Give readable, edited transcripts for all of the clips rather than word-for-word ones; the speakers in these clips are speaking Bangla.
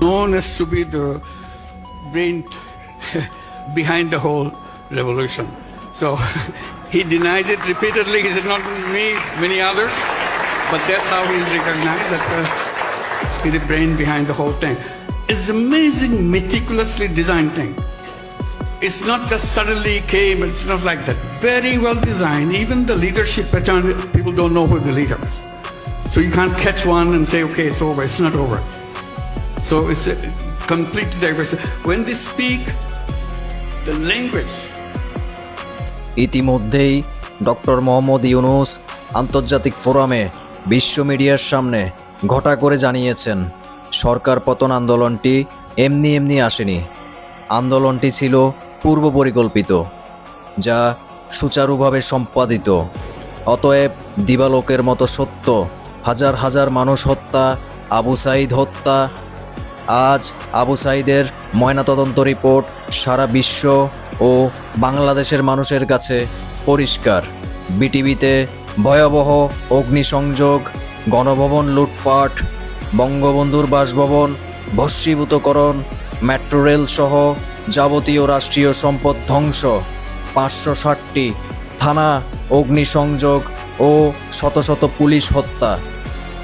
known as to be the brain behind the whole revolution. So he denies it repeatedly. He said, not me, many others, but that's how he's recognized, that he's the brain behind the whole thing. It's amazing, meticulously designed thing. It's not just suddenly came, it's not like that. Very well designed. Even the leadership pattern, people don't know who the leader is. So you can't catch one and say, okay, it's over. It's not over. So it's completely diverse. When they speak, the language. ইতিমধ্যেই ডক্টর মোহাম্মদ ইউনূস আন্তর্জাতিক ফোরামে বিশ্ব মিডিয়ার সামনে ঘটা করে জানিয়েছেন, সরকার পতন আন্দোলনটি এমনি এমনি আসেনি। আন্দোলনটি ছিল পূর্ব পরিকল্পিত, যা সুচারুভাবে সম্পাদিত। অতএব দিবালোকের মতো সত্য, হাজার হাজার মানুষ হত্যা, আবু সাঈদ হত্যা। আজ আবু সাঈদের ময়নাতদন্ত রিপোর্ট সারা বিশ্ব ও বাংলাদেশের মানুষের কাছে পরিষ্কার। বিটিভিতে ভয়াবহ অগ্নিসংযোগ, গণভবন লুটপাট, বঙ্গবন্ধুর বাসভবন ভস্মীভূতকরণ, মেট্রো রেল সহ যাবতীয় রাষ্ট্রীয় সম্পদ ধ্বংস, 560টি থানা অগ্নিসংযোগ ও শত শত পুলিশ হত্যা,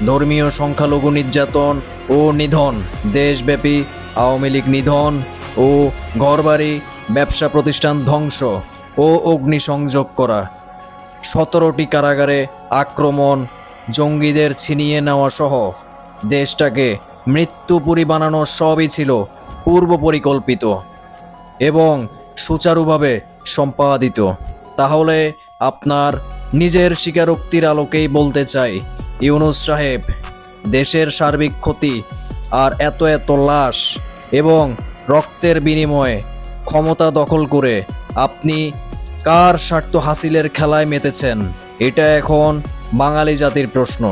ধর্মীয় সংখ্যালঘু নির্যাতন ও নিধন, দেশব্যাপী আওয়ামী লীগ নিধন ও ঘরবাড়ি ব্যবসা প্রতিষ্ঠান ধ্বংস ও অগ্নিসংযোগ করা, 17টি কারাগারে আক্রমণ, জঙ্গিদের ছিনিয়ে নেওয়া সহ দেশটাকে মৃত্যুপুরী বানানো সবই ছিল পূর্ব পরিকল্পিত এবং সুচারুভাবে সম্পাদিত। তাহলে আপনার নিজের স্বীকারোক্তির আলোকেই বলতে চাই, ইউনূস সাহেব, দেশের সার্বিক ক্ষতি আর এত এত লাশ এবং রক্তের বিনিময়ে ক্ষমতা দখল করে আপনি কার স্বার্থ হাসিলের খেলায় মেতেছেন, এটা এখন বাঙালি জাতির প্রশ্ন।